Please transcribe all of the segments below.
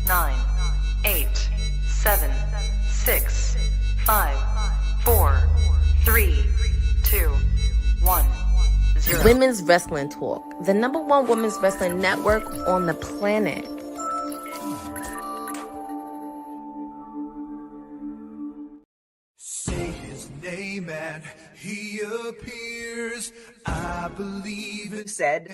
9, 8, 7, 6, 5, 4, 3, 2, 1, 0. Women's Wrestling Talk, the #1 women's wrestling network on the planet. Say his name and he appears. I believe it said.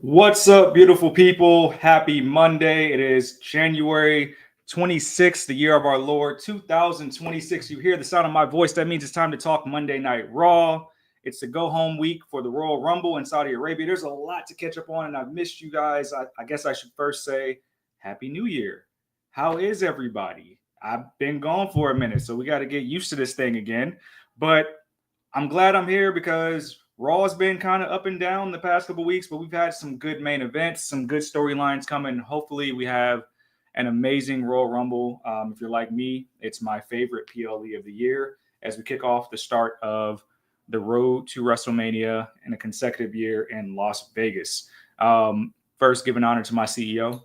What's up, beautiful people? Happy Monday. It is January 26th, the year of our Lord, 2026. You hear the sound of my voice. That means it's time to talk Monday Night Raw. It's the go-home week for the Royal Rumble in Saudi Arabia. There's a lot to catch up on, and I've missed you guys. I guess I should first say Happy New Year. How is everybody? I've been gone for a minute, so we got to get used to this thing again. But I'm glad I'm here because Raw has been kind of up and down the past couple weeks, but we've had some good main events, some good storylines coming. Hopefully we have an amazing Royal Rumble. If you're like me, it's my favorite PLE of the year as we kick off the start of the road to WrestleMania in a consecutive year in Las Vegas. First, giving honor to my CEO.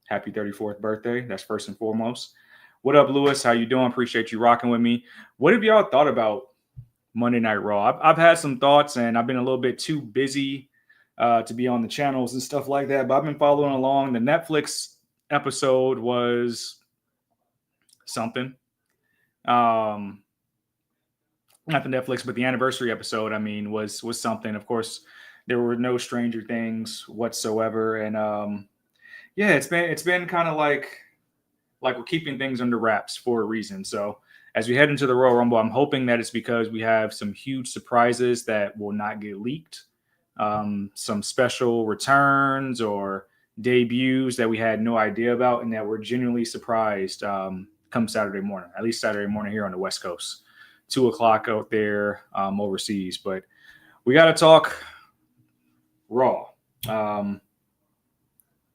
Happy 34th birthday. That's first and foremost. What up, Lewis? How you doing? Appreciate you rocking with me. What have y'all thought about Monday Night Raw? I've had some thoughts, and I've been a little bit too busy to be on the channels and stuff like that, but I've been following along. The Netflix episode was something. Not the Netflix, but the anniversary episode, was something. Of course, there were no Stranger Things whatsoever, and it's been kind of like we're keeping things under wraps for a reason. So as we head into the Royal Rumble, I'm hoping that it's because we have some huge surprises that will not get leaked, some special returns or debuts that we had no idea about and that we're genuinely surprised come Saturday morning, at least Saturday morning here on the West Coast, 2:00 out there overseas. But we got to talk Raw.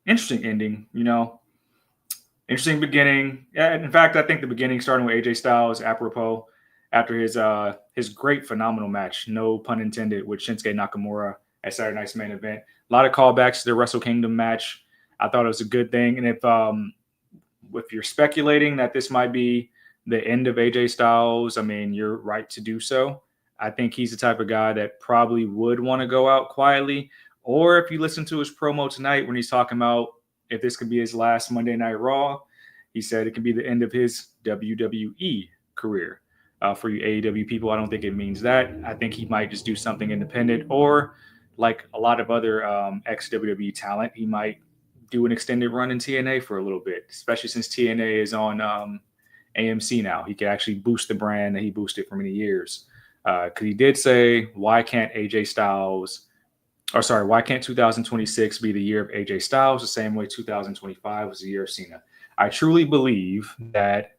Interesting ending, Interesting beginning. Yeah, in fact, I think the beginning, starting with AJ Styles, apropos, after his great, phenomenal match, no pun intended, with Shinsuke Nakamura at Saturday Night's Main Event. A lot of callbacks to the Wrestle Kingdom match. I thought it was a good thing. And if you're speculating that this might be the end of AJ Styles, you're right to do so. I think he's the type of guy that probably would want to go out quietly. Or if you listen to his promo tonight when he's talking about if this could be his last Monday Night Raw, he said it could be the end of his WWE career. For you AEW people, I don't think it means that. I think he might just do something independent, or like a lot of other ex-WWE talent, he might do an extended run in TNA for a little bit, especially since TNA is on AMC now. He could actually boost the brand that he boosted for many years. Because he did say, why can't 2026 be the year of AJ Styles, the same way 2025 was the year of Cena? I truly believe that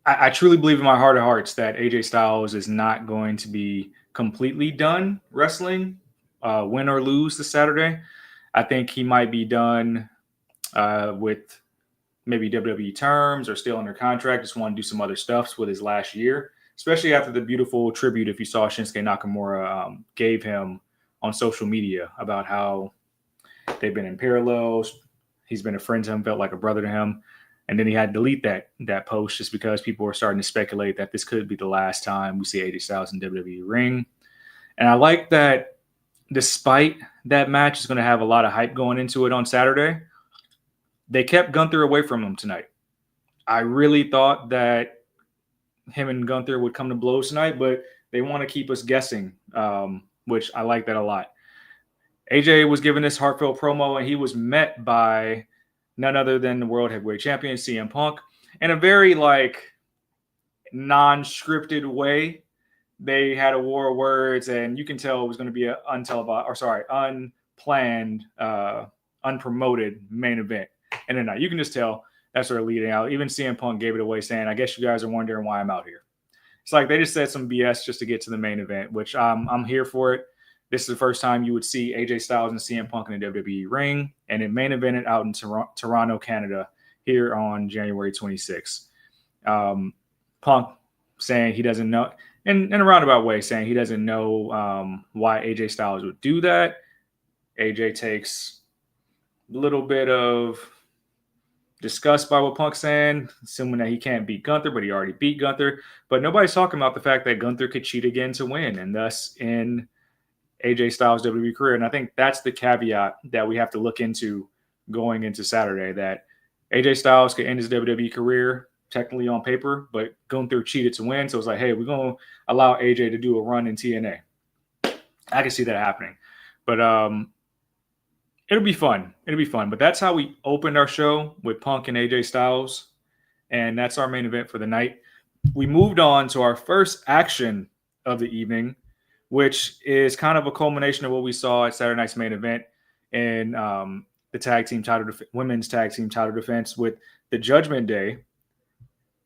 I truly believe in my heart of hearts that AJ Styles is not going to be completely done wrestling, win or lose this Saturday. I think he might be done with maybe WWE terms or still under contract, just want to do some other stuff with his last year, especially after the beautiful tribute, if you saw, Shinsuke Nakamura gave him on social media about how they've been in parallels. He's been a friend to him, felt like a brother to him. And then he had to delete that post just because people were starting to speculate that this could be the last time we see AJ Styles in WWE ring. And I like that despite that match is going to have a lot of hype going into it on Saturday, they kept Gunther away from him tonight. I really thought that him and Gunther would come to blows tonight, but they want to keep us guessing, which I like that a lot. AJ was given this heartfelt promo, and he was met by none other than the World Heavyweight Champion, CM Punk, in a very non-scripted way. They had a war of words, and you can tell it was going to be an unplanned, unpromoted main event. And then you can just tell that's what they're leading out. Even CM Punk gave it away, saying, I guess you guys are wondering why I'm out here. It's like they just said some BS just to get to the main event, which I'm here for it. This is the first time you would see AJ Styles and CM Punk in the WWE ring, and it main evented out in Toronto, Canada, here on January 26th. Punk saying he doesn't know, in a roundabout way, saying he doesn't know why AJ Styles would do that. AJ takes a little bit of disgust by what Punk's saying, assuming that he can't beat Gunther, but he already beat Gunther. But nobody's talking about the fact that Gunther could cheat again to win, and thus in AJ Styles' WWE career. And I think that's the caveat that we have to look into going into Saturday, that AJ Styles could end his WWE career technically on paper, but Gunther cheated to win. So it's like, hey, we're going to allow AJ to do a run in TNA. I can see that happening. But it'll be fun. It'll be fun. But that's how we opened our show, with Punk and AJ Styles. And that's our main event for the night. We moved on to our first action of the evening, which is kind of a culmination of what we saw at Saturday night's main event in the tag team title, women's tag team title defense, with the Judgment Day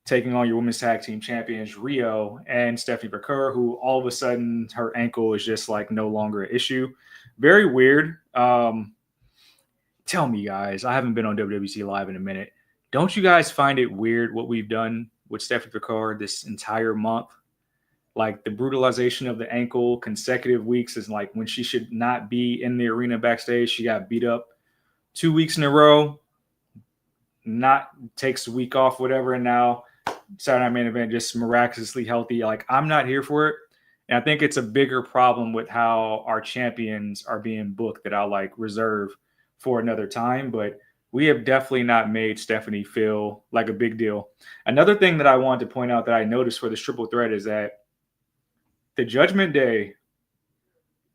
taking on your women's tag team champions, Rio and Stephanie Vaquer, who all of a sudden her ankle is just like no longer an issue. Very weird. Tell me, guys, I haven't been on WWC Live in a minute. Don't you guys find it weird what we've done with Stephanie Vaquer this entire month? Like the brutalization of the ankle, consecutive weeks, is like when she should not be in the arena backstage. She got beat up 2 weeks in a row, takes a week off, whatever, and now Saturday Night Main Event just miraculously healthy. Like, I'm not here for it. And I think it's a bigger problem with how our champions are being booked that I'll like reserve for another time. But we have definitely not made Stephanie feel like a big deal. Another thing that I wanted to point out that I noticed for this triple threat is that the Judgment Day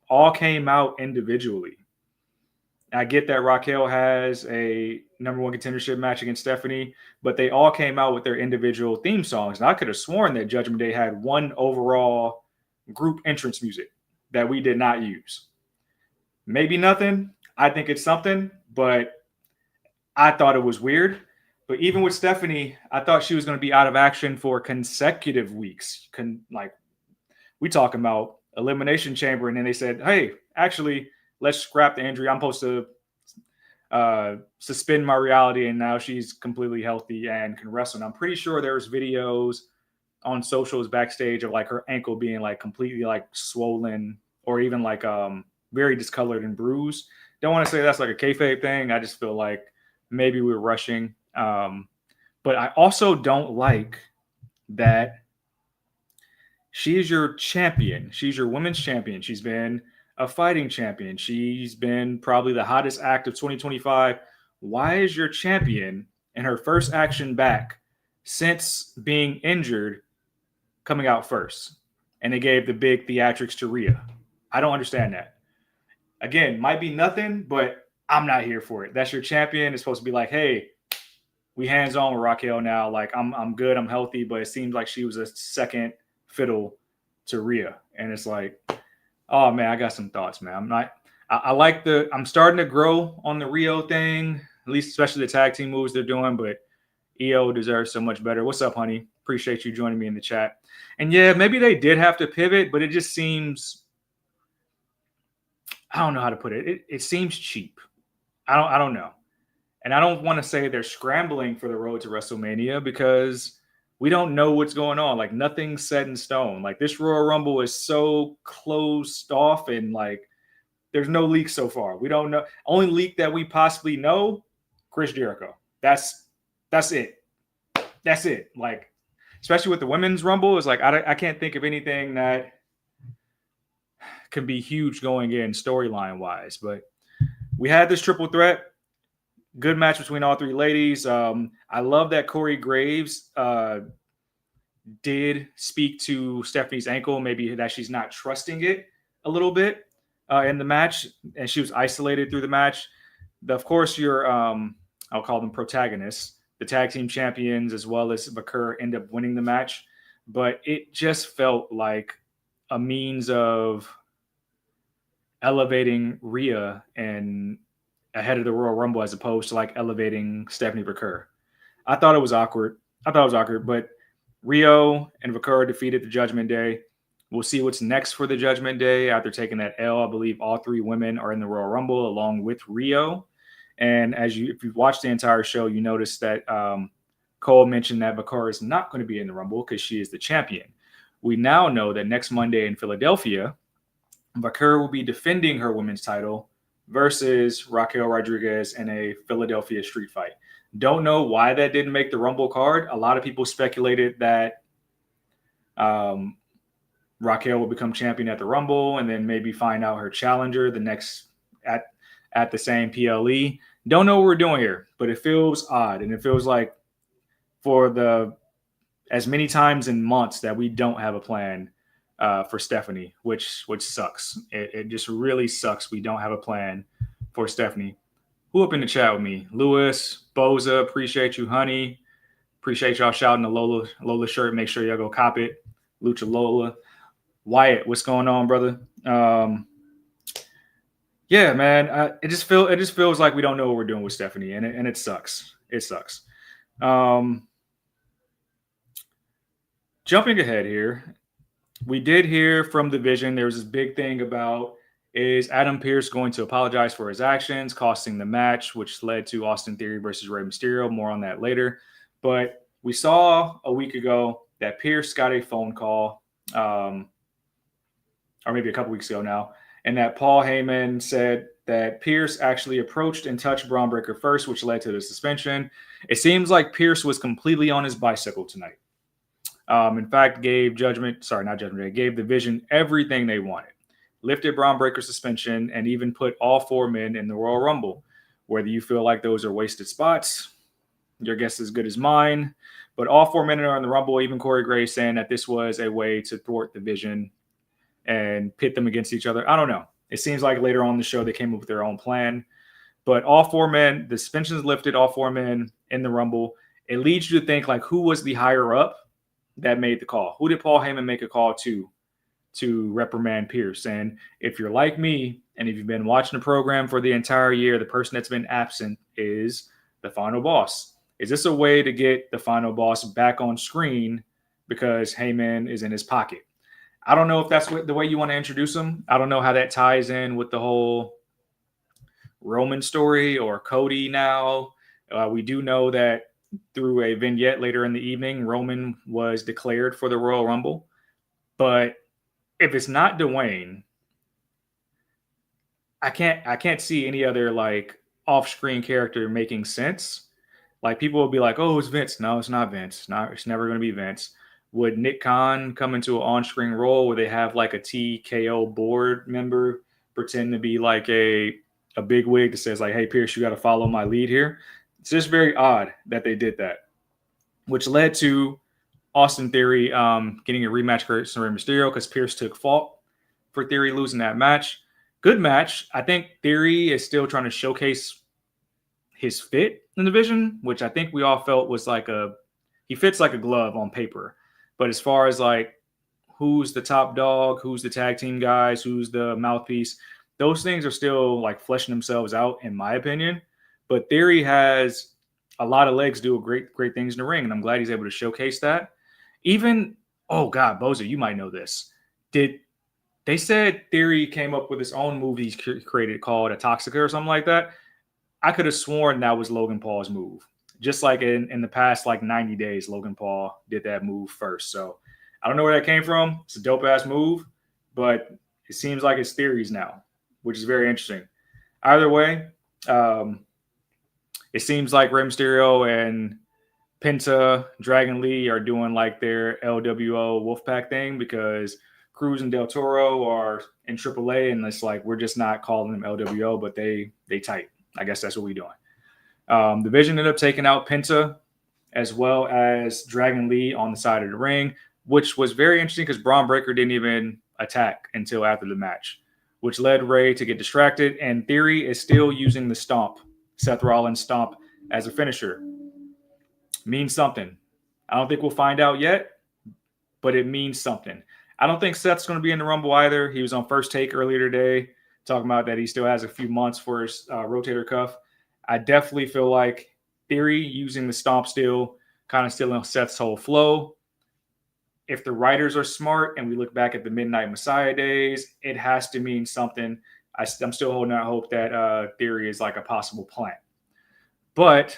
all came out individually. I get that Raquel has a number one contendership match against Stephanie, but they all came out with their individual theme songs. And I could have sworn that Judgment Day had one overall group entrance music that we did not use. Maybe nothing. I think it's something, but I thought it was weird. But even with Stephanie, I thought she was going to be out of action for consecutive weeks. Like, we talking about Elimination Chamber, and then they said, hey, actually, let's scrap the injury. I'm supposed to suspend my reality, and now she's completely healthy and can wrestle. And I'm pretty sure there's videos on socials backstage of like her ankle being like completely like swollen, or even like very discolored and bruised. Don't want to say that's like a kayfabe thing. I just feel like maybe we're rushing. But I also don't like that she is your champion. She's your women's champion. She's been a fighting champion. She's been probably the hottest act of 2025. Why is your champion in her first action back since being injured coming out first? And they gave the big theatrics to Rhea. I don't understand that. Again, might be nothing, but I'm not here for it. That's your champion. It's supposed to be like, hey, we hands on with Raquel now. Like, I'm good, I'm healthy, but it seems like she was a second fiddle to Rhea. And it's like, oh man, I got some thoughts, man. I'm starting to grow on the Rio thing, at least especially the tag team moves they're doing, but EO deserves so much better. What's up, honey? Appreciate you joining me in the chat. And yeah, maybe they did have to pivot, but it just seems, I don't know how to put it. It seems cheap. I don't know. And I don't want to say they're scrambling for the road to WrestleMania, because we don't know what's going on. Like, nothing's set in stone. Like, this Royal Rumble is so closed off, and like there's no leaks so far. We don't know. Only leak that we possibly know, Chris Jericho. That's it. That's it. Like, especially with the women's Rumble, is like I can't think of anything that can be huge going in storyline wise. But we had this triple threat. Good match between all three ladies. I love that Corey Graves did speak to Stephanie's ankle, maybe that she's not trusting it a little bit in the match, and she was isolated through the match. Of course, your I'll call them protagonists, the tag team champions, as well as Vaquer, end up winning the match. But it just felt like a means of elevating Rhea and ahead of the Royal Rumble, as opposed to like elevating Stephanie Vaquer. I thought it was awkward, but Rio and Vaquer defeated the Judgment Day. We'll see what's next for the Judgment Day after taking that L. I believe all three women are in the Royal Rumble along with Rio. And if you've watched the entire show, you notice that Cole mentioned that Vaquer is not going to be in the Rumble because she is the champion. We now know that next Monday in Philadelphia, Vaquer will be defending her women's title versus Raquel Rodriguez in a Philadelphia street fight. Don't know why that didn't make the Rumble card. A lot of people speculated that Raquel will become champion at the Rumble and then maybe find out her challenger the next at the same PLE. Don't know what we're doing here, but it feels odd. And it feels like for as many times in months that we don't have a plan for Stephanie, which sucks. It just really sucks. We don't have a plan for Stephanie. Who up in the chat with me? Lewis, Boza, appreciate you, honey. Appreciate y'all shouting the Lola shirt. Make sure y'all go cop it. Lucha Lola. Wyatt, what's going on, brother? Yeah, man. It just feels like we don't know what we're doing with Stephanie, and it sucks. It sucks. Jumping ahead here, we did hear from the Vision. There was this big thing about, is Adam Pearce going to apologize for his actions, costing the match, which led to Austin Theory versus Rey Mysterio. More on that later. But we saw a week ago that Pearce got a phone call, or maybe a couple weeks ago now, and that Paul Heyman said that Pearce actually approached and touched Braun Breaker first, which led to the suspension. It seems like Pearce was completely on his bicycle tonight. In fact, gave the Vision everything they wanted. Lifted Braun Breaker suspension and even put all 4 men in the Royal Rumble. Whether you feel like those are wasted spots, your guess is as good as mine. But all 4 men are in the Rumble, even Corey Graves saying that this was a way to thwart the Vision and pit them against each other. I don't know. It seems like later on in the show they came up with their own plan. But all 4 men, the suspension's lifted, all 4 men in the Rumble. It leads you to think, like, who was the higher up that made the call? Who did Paul Heyman make a call to reprimand Pearce? And if you're like me, and if you've been watching the program for the entire year, the person that's been absent is the Final Boss. Is this a way to get the Final Boss back on screen because Heyman is in his pocket? I don't know if that's the way you want to introduce him. I don't know how that ties in with the whole Roman story or Cody now. We do know that through a vignette later in the evening, Roman was declared for the Royal Rumble. But if it's not Dwayne, I can't see any other like off-screen character making sense. Like, people will be like, "Oh, it's Vince." No, it's not Vince. It's never going to be Vince. Would Nick Khan come into an on-screen role where they have like a TKO board member pretend to be like a big wig that says like, "Hey, Pearce, you got to follow my lead here"? It's just very odd that they did that, which led to Austin Theory getting a rematch against Rey Mysterio because Pearce took fault for Theory losing that match. Good match. I think Theory is still trying to showcase his fit in the Vision, which I think we all felt was like he fits like a glove on paper. But as far as like who's the top dog, who's the tag team guys, who's the mouthpiece, those things are still like fleshing themselves out, in my opinion. But Theory has a lot of legs, do great things in the ring, and I'm glad he's able to showcase that. Even, oh God, Boza, you might know this. They said Theory came up with his own move he's created called a Toxica or something like that? I could have sworn that was Logan Paul's move. Just like in the past like 90 days, Logan Paul did that move first. So I don't know where that came from. It's a dope-ass move, but it seems like it's Theory's now, which is very interesting. Either way, it seems like Rey Mysterio and Penta, Dragon Lee are doing like their LWO Wolfpack thing because Cruz and Del Toro are in AAA, and it's like we're just not calling them LWO, but they tight. I guess that's what we're doing. The Vision ended up taking out Penta as well as Dragon Lee on the side of the ring, which was very interesting because Braun Breaker didn't even attack until after the match, which led Rey to get distracted. And Theory is still using the stomp, Seth Rollins stomp, as a finisher. Means something. I don't think we'll find out yet, but it means something. I don't think Seth's going to be in the Rumble either. He was on First Take earlier today talking about that he still has a few months for his rotator cuff. I definitely feel like Theory using the stomp still kind of stealing Seth's whole flow. If the writers are smart and we look back at the Midnight Messiah days, it has to mean something. I'm still holding out hope that Theory is like a possible plan. But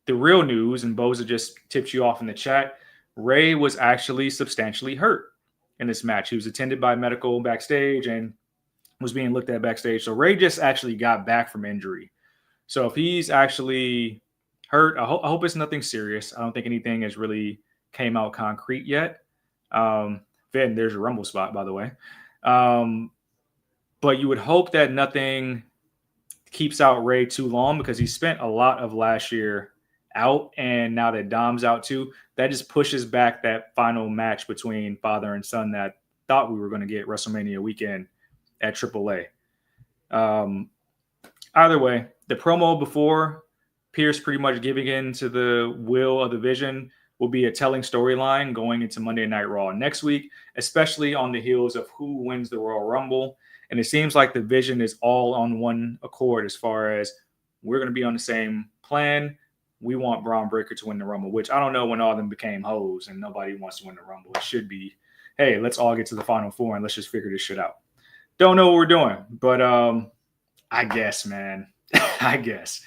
the real news, and Boza just tipped you off in the chat, Rey was actually substantially hurt in this match. He was attended by medical backstage and was being looked at backstage. So Ray just actually got back from injury. So if he's actually hurt, I hope it's nothing serious. I don't think anything has really came out concrete yet. Then there's your Rumble spot, by the way. But you would hope that nothing keeps out Ray too long, because he spent a lot of last year out, and now that Dom's out too, that just pushes back that final match between father and son that thought we were going to get WrestleMania weekend at AAA. Either way, the promo before Pierce pretty much giving in to the will of the Vision will be a telling storyline going into Monday Night Raw next week, especially on the heels of who wins the Royal Rumble. And it seems like the Vision is all on one accord as far as we're going to be on the same plan. We want Braun Breaker to win the Rumble, which I don't know when all of them became hoes and nobody wants to win the Rumble. It should be, hey, let's all get to the Final Four and let's just figure this shit out. Don't know what we're doing, but I guess, man, I guess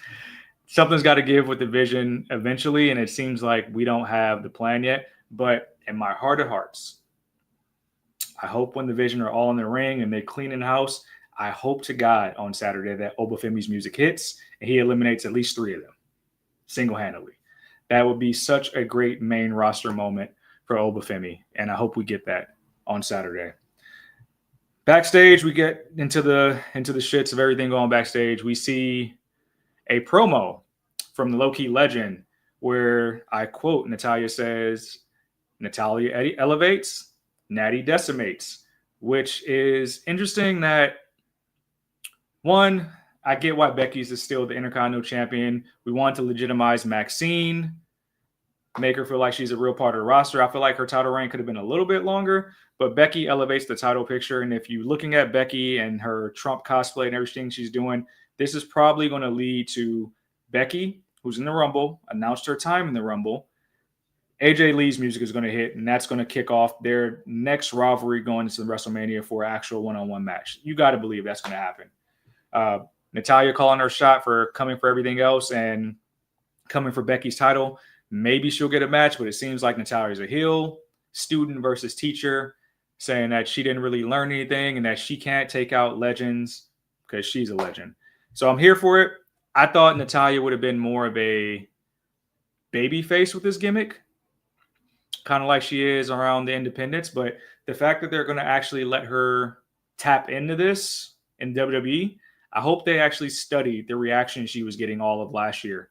something's got to give with the Vision eventually, and it seems like we don't have the plan yet. But in my heart of hearts, I hope when the Vision are all in the ring and they clean in house, I hope to God on Saturday that Obafemi's music hits and he eliminates at least 3 of them single-handedly. That would be such a great main roster moment for Obafemi, and I hope we get that on Saturday. Backstage, we get into the shits of everything going backstage. We see a promo from the Low-Key Legend where, I quote, Natalya says, Natalya elevates, Natty decimates, which is interesting that, one, I get why Becky's is still the Intercontinental Champion. We want to legitimize Maxine, make her feel like she's a real part of the roster. I feel like her title reign could have been a little bit longer, but Becky elevates the title picture. And if you're looking at Becky and her Trump cosplay and everything she's doing, this is probably going to lead to Becky, who's in the Rumble, announced her time in the Rumble. AJ Lee's music is going to hit, and that's going to kick off their next rivalry going into WrestleMania for an actual one-on-one match. You got to believe that's going to happen. Natalya calling her shot for coming for everything else and coming for Becky's title. Maybe she'll get a match, but it seems like Natalya's a heel, student versus teacher, saying that she didn't really learn anything and that she can't take out legends because she's a legend. So I'm here for it. I thought Natalya would have been more of a baby face with this gimmick, kind of like she is around the independents. But the fact that they're going to actually let her tap into this in WWE, I hope they actually studied the reaction she was getting all of last year.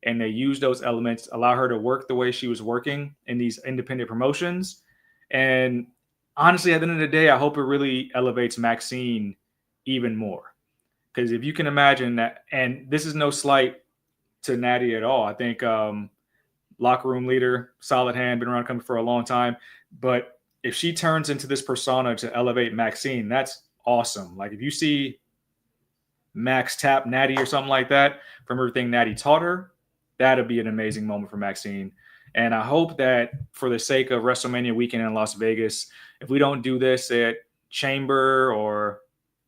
And they use those elements, allow her to work the way she was working in these independent promotions. And honestly, at the end of the day, I hope it really elevates Maxine even more. Because if you can imagine that, and this is no slight to Natty at all. I think locker room leader, solid hand, been around coming for a long time. But if she turns into this persona to elevate Maxine, that's awesome. Like if you see Max tap Natty or something like that from everything Natty taught her, that'd be an amazing moment for Maxine. And I hope that for the sake of WrestleMania weekend in Las Vegas, if we don't do this at Chamber or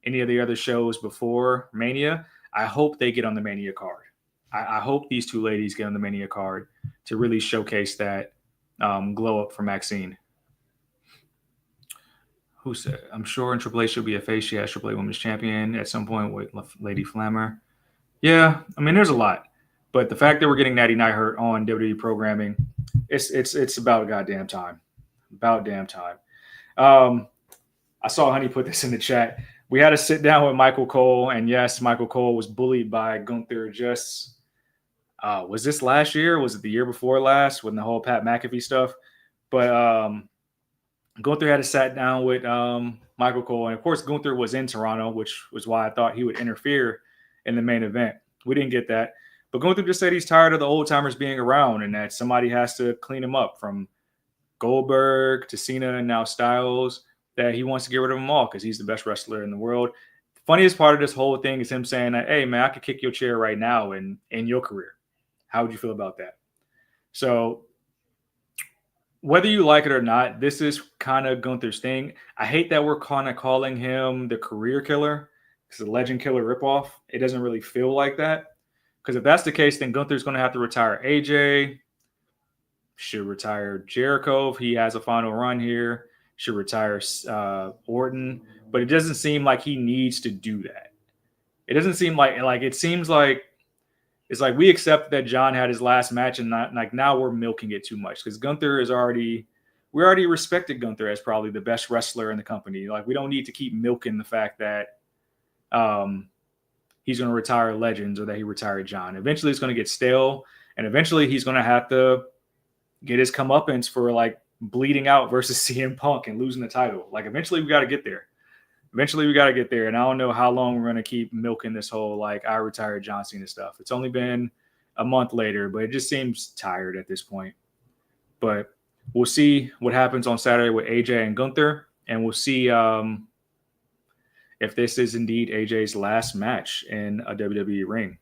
any of the other shows before Mania, I hope they get on the Mania card. I hope these two ladies get on the Mania card to really showcase that glow up for Maxine. Who said? I'm sure in AAA she'll be a face. She has AAA Women's Champion at some point with Lady Flammer. Yeah, I mean, there's a lot. But the fact that we're getting Natty Neidhart on WWE programming, it's about goddamn time. About damn time. I saw Honey put this in the chat. We had to sit down with Michael Cole, and yes, Michael Cole was bullied by Gunther just was this last year? Was it the year before last when the whole Pat McAfee stuff? But Gunther had to sat down with Michael Cole, and of course Gunther was in Toronto, which was why I thought he would interfere in the main event. We didn't get that. But Gunther just said he's tired of the old timers being around and that somebody has to clean him up, from Goldberg to Cena and now Styles, that he wants to get rid of them all because he's the best wrestler in the world. The funniest part of this whole thing is him saying that, hey, man, I could kick your chair right now in your career. How would you feel about that? So whether you like it or not, this is kind of Gunther's thing. I hate that we're kind of calling him the career killer because the legend killer ripoff. It doesn't really feel like that. Because if that's the case, then Gunther's going to have to retire AJ, should retire Jericho if he has a final run here, should retire Orton, but it doesn't seem like he needs to do that. It doesn't seem like it seems like it's like we accept that John had his last match, and not like now we're milking it too much because Gunther is already we already respected Gunther as probably the best wrestler in the company. Like we don't need to keep milking the fact that he's going to retire Legends or that he retired John. Eventually, it's going to get stale, and eventually he's going to have to get his comeuppance for like bleeding out versus CM Punk and losing the title. Like eventually, we got to get there. Eventually, we got to get there, and I don't know how long we're going to keep milking this whole like I retired John Cena stuff. It's only been a month later, but it just seems tired at this point. But we'll see what happens on Saturday with AJ and Gunther, and we'll see if this is indeed AJ's last match in a WWE ring.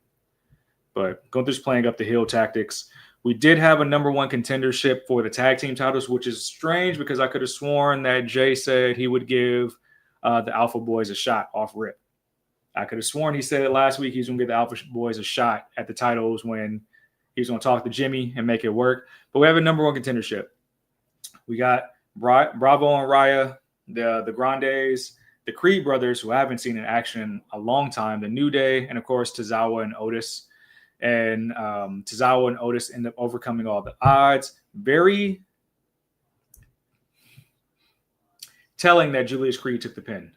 But Gunther's playing up the heel tactics. We did have a number one contendership for the tag team titles, which is strange because I could have sworn that Jay said he would give the Alpha Boys a shot off rip. I could have sworn he said it last week. He's going to give the Alpha Boys a shot at the titles when he's going to talk to Jimmy and make it work. But we have a number one contendership. We got Bravo and Raya, the Grandes, the Creed brothers, who I haven't seen in action in a long time, the New Day, and of course Tozawa and Otis. And Tozawa and Otis end up overcoming all the odds. Very telling that Julius Creed took the pin.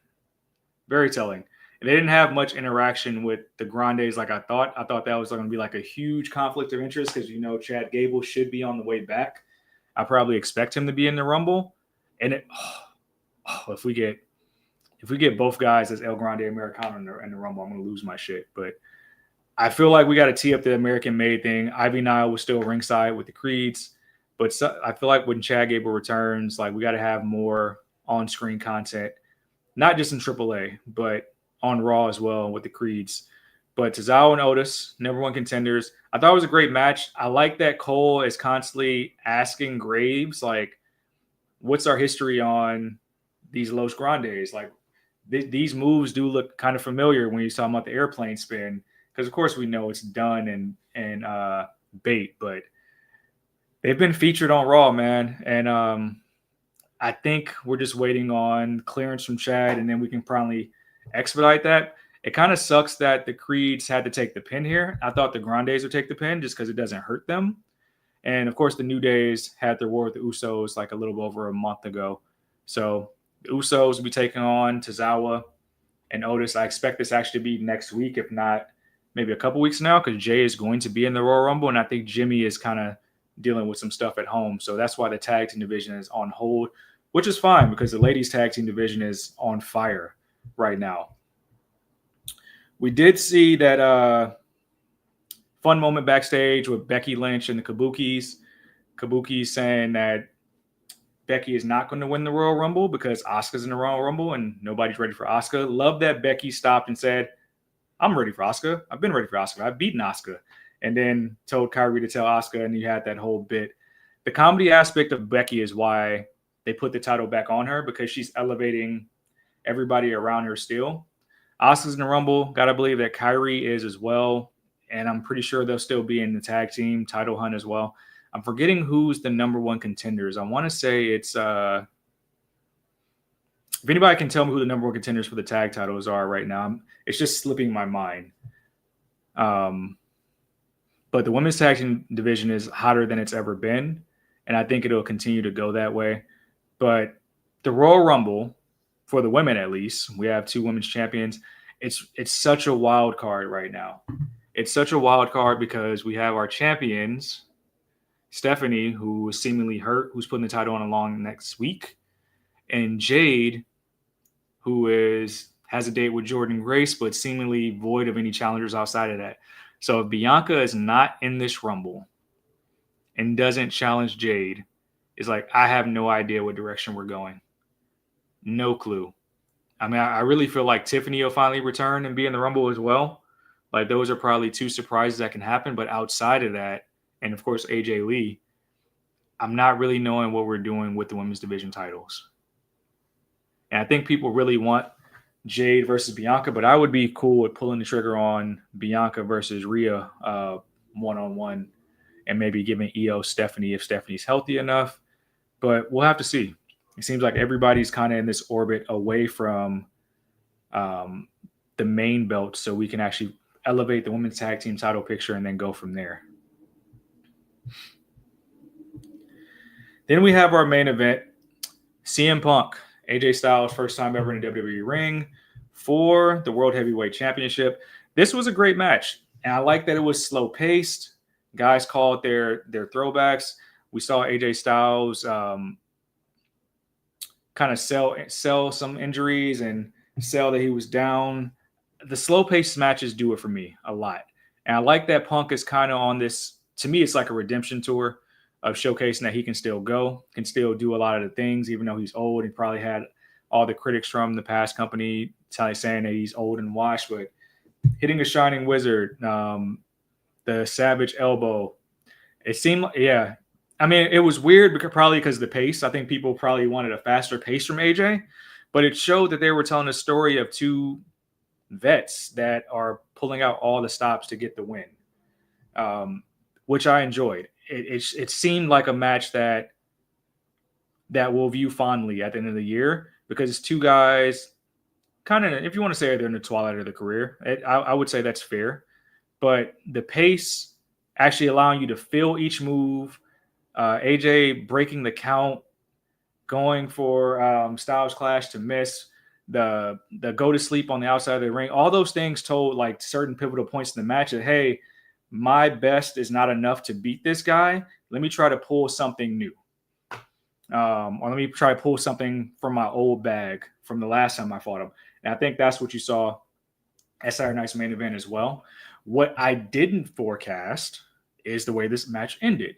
Very telling. And they didn't have much interaction with the Grandes like I thought. I thought that was going to be like a huge conflict of interest because, you know, Chad Gable should be on the way back. I probably expect him to be in the Rumble. And if we get both guys as El Grande Americano in the Rumble, I'm going to lose my shit. But I feel like we got to tee up the American-made thing. Ivy Nile was still ringside with the Creeds. But I feel like when Chad Gable returns, like we got to have more on-screen content, not just in AAA, but on Raw as well with the Creeds. But Tozawa and Otis, number one contenders. I thought it was a great match. I like that Cole is constantly asking Graves, like, what's our history on these Los Grandes? Like, these moves do look kind of familiar when you're talking about the airplane spin. Because, of course, we know it's done and bait. But they've been featured on Raw, man. And I think we're just waiting on clearance from Chad, and then we can probably expedite that. It kind of sucks that the Creeds had to take the pin here. I thought the Grandes would take the pin just because it doesn't hurt them. And, of course, the New Days had their war with the Usos like a little over a month ago. So the Usos will be taking on Tozawa and Otis. I expect this actually to be next week, if not maybe a couple weeks now, because Jay is going to be in the Royal Rumble, and I think Jimmy is kind of dealing with some stuff at home. So that's why the tag team division is on hold, which is fine because the ladies tag team division is on fire right now. We did see that fun moment backstage with Becky Lynch and the Kabukis. Kabuki saying that Becky is not going to win the Royal Rumble because Asuka's in the Royal Rumble and nobody's ready for Asuka. Love that Becky stopped and said, I'm ready for Asuka. I've been ready for Asuka. I've beaten Asuka. And then told Kyrie to tell Asuka, and you had that whole bit. The comedy aspect of Becky is why they put the title back on her, because she's elevating everybody around her still. Asuka's in the Rumble. Got to believe that Kyrie is as well. And I'm pretty sure they'll still be in the tag team title hunt as well. I'm forgetting who's the number one contenders. I want to say it's if anybody can tell me who the number one contenders for the tag titles are right now, it's just slipping my mind. But the women's tag team division is hotter than it's ever been, and I think it'll continue to go that way. But the Royal Rumble, for the women at least, we have two women's champions. It's such a wild card right now. It's such a wild card because we have our champions, Stephanie, who is seemingly hurt, who's putting the title on along next week, and Jade, who has a date with Jordynne Grace, but seemingly void of any challengers outside of that. So if Bianca is not in this Rumble and doesn't challenge Jade, it's like, I have no idea what direction we're going. No clue. I mean, I really feel like Tiffany will finally return and be in the Rumble as well. Like, those are probably two surprises that can happen. But outside of that, and of course, AJ Lee, I'm not really knowing what we're doing with the women's division titles. And I think people really want Jade versus Bianca, but I would be cool with pulling the trigger on Bianca versus Rhea one-on-one and maybe giving Io Stephanie if Stephanie's healthy enough. But we'll have to see. It seems like everybody's kind of in this orbit away from the main belt so we can actually elevate the women's tag team title picture and then go from there. Then we have our main event, CM Punk, AJ Styles, first time ever in a WWE ring for the World Heavyweight Championship. This was a great match, and I like that it was slow paced. Guys called their throwbacks. We saw AJ Styles kind of sell some injuries and sell that he was down. The slow paced matches do it for me a lot, and I like that Punk is kind of on this. To me, it's like a redemption tour of showcasing that he can still go, can still do a lot of the things, even though he's old. He probably had all the critics from the past company saying that he's old and washed, but hitting a Shining Wizard, the Savage Elbow, it seemed like, yeah. I mean, it was weird probably because of the pace. I think people probably wanted a faster pace from AJ, but it showed that they were telling a story of two vets that are pulling out all the stops to get the win, which I enjoyed. It seemed like a match that we'll view fondly at the end of the year because it's two guys kind of, if you want to say they're in the twilight of their career, I would say that's fair. But the pace actually allowing you to feel each move, AJ breaking the count, going for Styles Clash to miss, the go to sleep on the outside of the ring, all those things told like certain pivotal points in the match that, hey, my best is not enough to beat this guy. Let me try to pull something new. Or let me try to pull something from my old bag from the last time I fought him. And I think that's what you saw at Saturday Night's main event as well. What I didn't forecast is the way this match ended.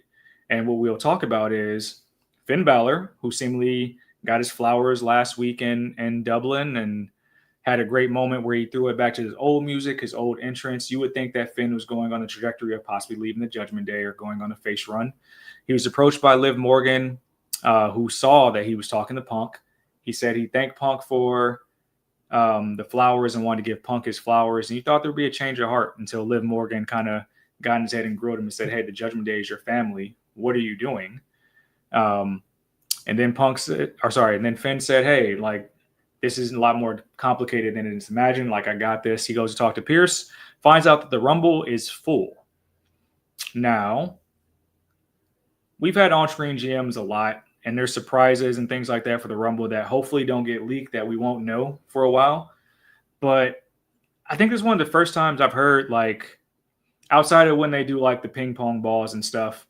And what we'll talk about is Finn Balor, who seemingly got his flowers last week in Dublin and had a great moment where he threw it back to his old music, his old entrance. You would think that Finn was going on the trajectory of possibly leaving the Judgment Day or going on a face run. He was approached by Liv Morgan, who saw that he was talking to Punk. He said he thanked Punk for the flowers and wanted to give Punk his flowers. And he thought there would be a change of heart until Liv Morgan kind of got in his head and grilled him and said, hey, the Judgment Day is your family. What are you doing? And then Finn said, hey, like, this is a lot more complicated than it's imagined. Like, I got this. He goes to talk to Pierce, finds out that the Rumble is full. Now, we've had on-screen GMs a lot, and there's surprises and things like that for the Rumble that hopefully don't get leaked that we won't know for a while. But I think this is one of the first times I've heard, like, outside of when they do, like, the ping pong balls and stuff,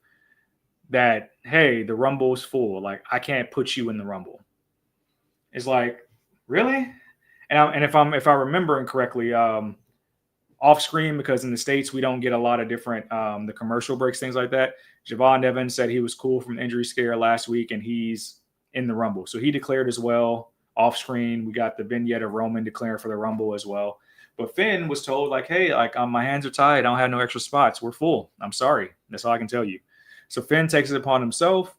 that, hey, the Rumble's full. Like, I can't put you in the Rumble. It's like, really? And if I remember correctly, off screen, because in the States we don't get a lot of different the commercial breaks, things like that. Javon Evans said he was cool from an injury scare last week, and he's in the Rumble. So he declared as well. Off screen, we got the vignette of Roman declaring for the Rumble as well. But Finn was told, like, hey, like, my hands are tied. I don't have no extra spots. We're full. I'm sorry. That's all I can tell you. So Finn takes it upon himself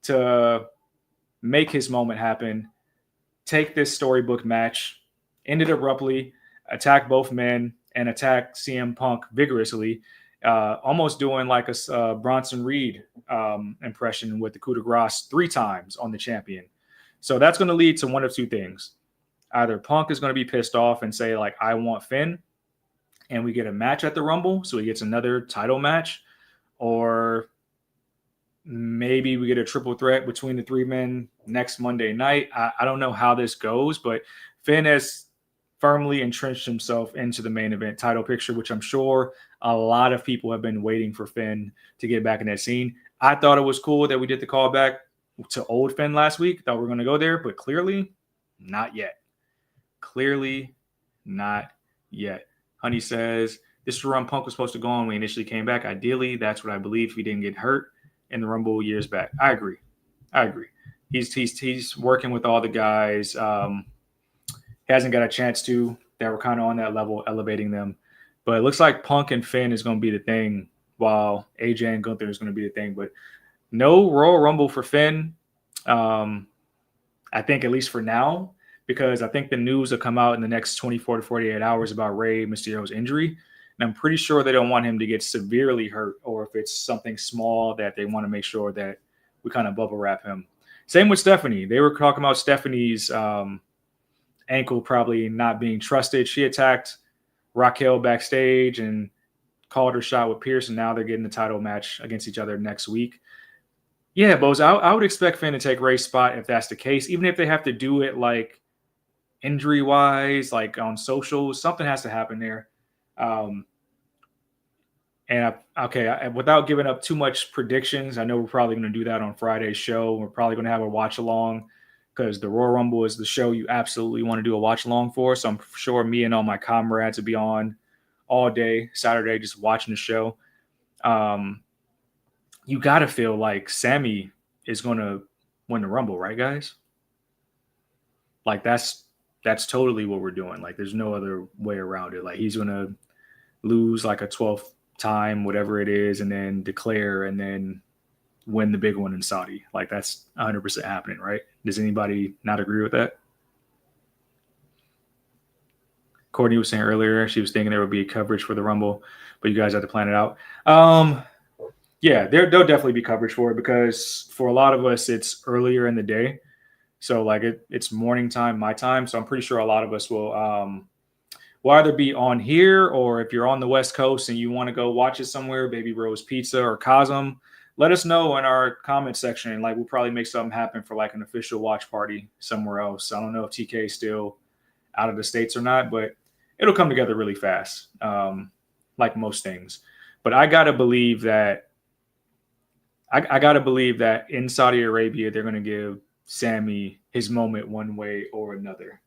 to make his moment happen, take this storybook match, end it abruptly, attack both men, and attack CM Punk vigorously, almost doing like a Bronson Reed impression with the coup de grace 3 times on the champion. So that's going to lead to one of two things. Either Punk is going to be pissed off and say, like, I want Finn, and we get a match at the Rumble, so he gets another title match, or maybe we get a triple threat between the 3 men next Monday night. I don't know how this goes, but Finn has firmly entrenched himself into the main event title picture, which I'm sure a lot of people have been waiting for Finn to get back in that scene. I thought it was cool that we did the callback to old Finn last week. Thought we were going to go there, but clearly not yet. Clearly not yet. Honey says, this is the run Punk was supposed to go on when he initially came back. Ideally, that's what I believe if he didn't get hurt in the Rumble years back. I agree. He's working with all the guys. Hasn't got a chance to that were kind of on that level, elevating them. But it looks like Punk and Finn is going to be the thing, while AJ and Gunther is going to be the thing. But no Royal Rumble for Finn, I think, at least for now, because I think the news will come out in the next 24 to 48 hours about Rey Mysterio's injury. And I'm pretty sure they don't want him to get severely hurt, or if it's something small that they want to make sure that we kind of bubble wrap him. Same with Stephanie. They were talking about Stephanie's ankle probably not being trusted. She attacked Raquel backstage and called her shot with Pierce, and now they're getting the title match against each other next week. Yeah, Bose, I would expect Finn to take Ray's spot if that's the case, even if they have to do it like injury-wise, like on socials. Something has to happen there. Without giving up too much predictions, I know we're probably going to do that on Friday's show. We're probably going to have a watch-along because the Royal Rumble is the show you absolutely want to do a watch-along for. So I'm sure me and all my comrades will be on all day Saturday just watching the show. You got to feel like Sammy is going to win the Rumble, right, guys? Like, that's totally what we're doing. Like, there's no other way around it. Like, he's going to lose like a 12th time, whatever it is, and then declare and then win the big one in Saudi. Like, that's 100% happening, right? Does anybody not agree with that? Courtney was saying earlier she was thinking there would be coverage for the Rumble, but you guys have to plan it out. Yeah, there'll definitely be coverage for it because for a lot of us, it's earlier in the day. So like it's morning time, my time. So I'm pretty sure a lot of us will either be on here, or if you're on the West Coast and you want to go watch it somewhere, Baby Rose Pizza or Cosm, let us know in our comment section. Like, we'll probably make something happen for like an official watch party somewhere else. I don't know if TK is still out of the States or not, but it'll come together really fast, like most things. But I gotta believe that in Saudi Arabia, they're going to give Sammy his moment one way or another.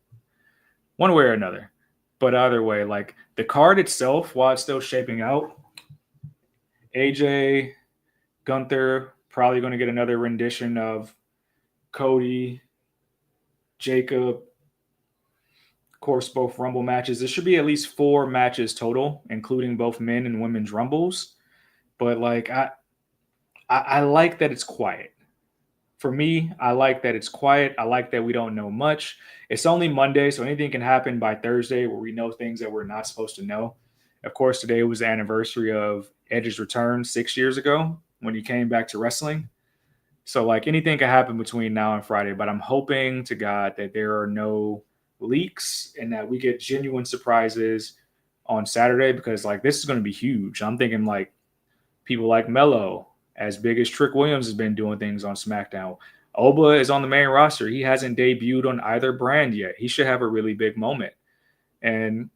But either way, like the card itself, while it's still shaping out, AJ, Gunther, probably going to get another rendition of Cody, Jacob. Of course, both Rumble matches. There should be at least 4 matches total, including both men and women's Rumbles. But like, I like that it's quiet. For me, I like that it's quiet. I like that we don't know much. It's only Monday, so anything can happen by Thursday where we know things that we're not supposed to know. Of course, today was the anniversary of Edge's return 6 years ago when he came back to wrestling. So, like, anything can happen between now and Friday, but I'm hoping to God that there are no leaks and that we get genuine surprises on Saturday because, like, this is going to be huge. I'm thinking, like, people like Mello, as big as Trick Williams has been doing things on SmackDown. Oba is on the main roster. He hasn't debuted on either brand yet. He should have a really big moment. And,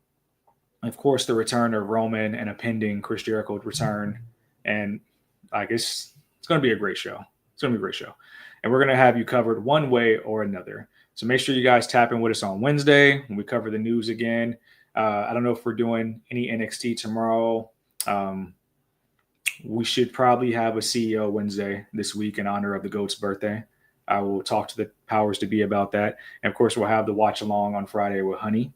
of course, the return of Roman and a pending Chris Jericho return. And I guess it's going to be a great show. It's going to be a great show. And we're going to have you covered one way or another. So make sure you guys tap in with us on Wednesday when we cover the news again. I don't know if we're doing any NXT tomorrow. We should probably have a CEO Wednesday this week in honor of the GOAT's birthday. I will talk to the powers to be about that. And, of course, we'll have the watch along on Friday with Honey.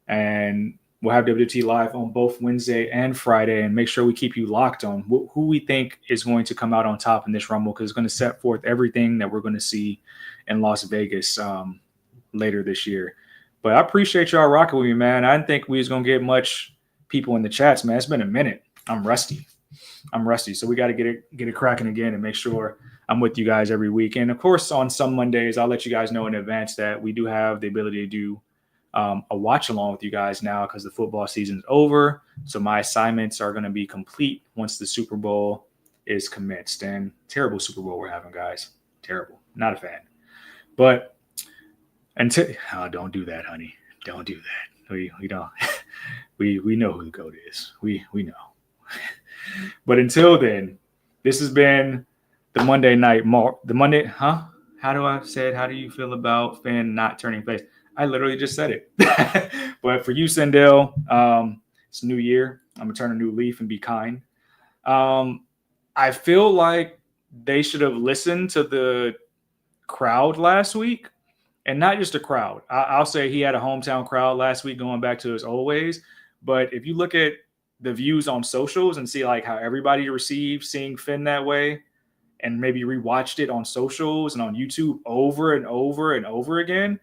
And we'll have WT Live on both Wednesday and Friday. And make sure we keep you locked on who we think is going to come out on top in this Rumble because it's going to set forth everything that we're going to see in Las Vegas later this year. But I appreciate y'all rocking with me, man. I didn't think we was going to get much people in the chats, man. It's been a minute. I'm rusty. So we got to get it cracking again and make sure I'm with you guys every week. And of course, on some Mondays, I'll let you guys know in advance that we do have the ability to do a watch along with you guys now because the football season is over. So my assignments are going to be complete once the Super Bowl is commenced. And terrible Super Bowl we're having, guys. Terrible. Not a fan. But don't do that, honey. Don't do that. We don't. we know who the GOAT is. We know. But until then, this has been the Monday Night How do I say it? How do you feel about Finn not turning face? I literally just said it. But for you, Sendell, it's a new year. I'm going to turn a new leaf and be kind. I feel like they should have listened to the crowd last week. And not just a crowd. I'll say he had a hometown crowd last week going back to his old ways. But if you look at the views on socials and see like how everybody received seeing Finn that way and maybe rewatched it on socials and on YouTube over and over and over again,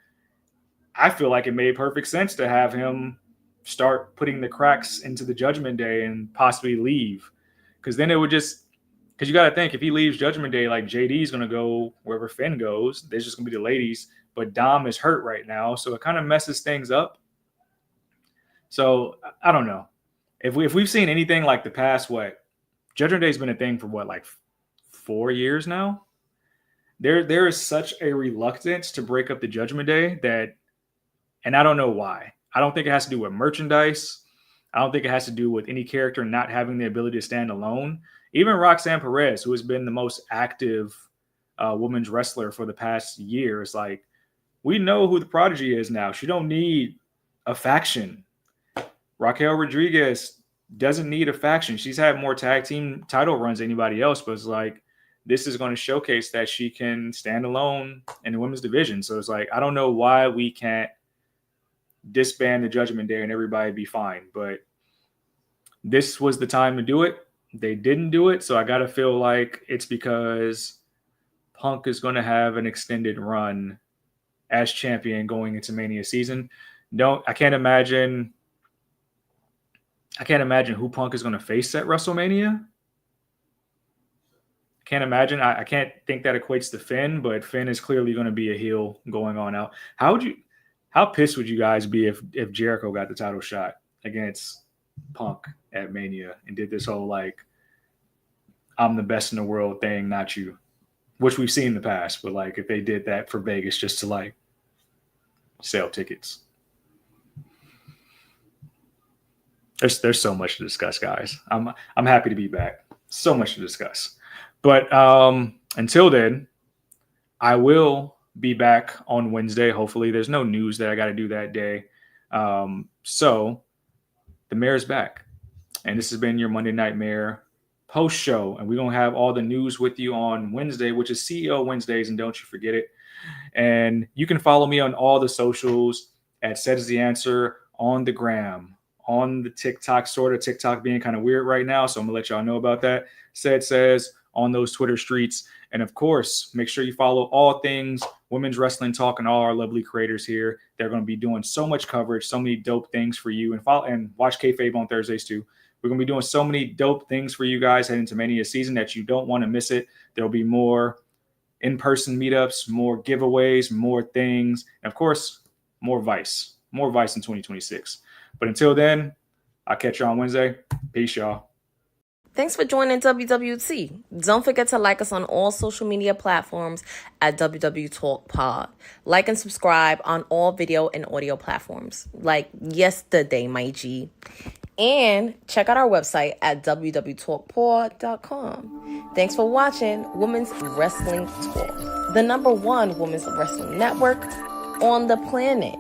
I feel like it made perfect sense to have him start putting the cracks into the Judgment Day and possibly leave. Because then it would just – because you got to think if he leaves Judgment Day, like JD is going to go wherever Finn goes. There's just going to be the ladies. but Dom is hurt right now, so it kind of messes things up. So I don't know. If we've seen anything like the past, Judgment Day's been a thing for like 4 years now. There is such a reluctance to break up the Judgment Day that, and I don't know why. I don't think it has to do with merchandise. I don't think it has to do with any character not having the ability to stand alone. Even Roxanne Perez, who has been the most active women's wrestler for the past year, is like, we know who the Prodigy is now. She don't need a faction. Raquel Rodriguez doesn't need a faction. She's had more tag team title runs than anybody else, but it's like, this is going to showcase that she can stand alone in the women's division. So it's like, I don't know why we can't disband the Judgment Day and everybody be fine. But this was the time to do it. They didn't do it. So I got to feel like it's because Punk is going to have an extended run as champion going into Mania season. I can't imagine who Punk is going to face at WrestleMania. Can't imagine. I can't think that equates to Finn, but Finn is clearly going to be a heel going on out. How pissed would you guys be if Jericho got the title shot against Punk at Mania and did this whole like, I'm the best in the world thing, not you, which we've seen in the past, but like if they did that for Vegas just to like sell tickets. There's so much to discuss, guys. I'm happy to be back. So much to discuss. But until then, I will be back on Wednesday. Hopefully, there's no news that I got to do that day. So the mayor's back. And this has been your Monday Night Mayor post show. And we're going to have all the news with you on Wednesday, which is CEO Wednesdays. And don't you forget it. And you can follow me on all the socials at Said Is The Answer on the gram, on the TikTok, sort of TikTok being kind of weird right now. So I'm going to let y'all know about that. Said Says on those Twitter streets. And of course, make sure you follow all things Women's Wrestling Talk and all our lovely creators here. They're going to be doing so much coverage, so many dope things for you. And watch Kayfabe on Thursdays too. We're going to be doing so many dope things for you guys heading into Mania season that you don't want to miss it. There'll be more in-person meetups, more giveaways, more things. And of course, more Vice in 2026. But until then, I'll catch you on Wednesday. Peace, y'all. Thanks for joining WWT. Don't forget to like us on all social media platforms at WW Talk Pod. Like and subscribe on all video and audio platforms like yesterday, my G. And check out our website at www.talkpod.com. Thanks for watching Women's Wrestling Talk, the #1 women's wrestling network on the planet.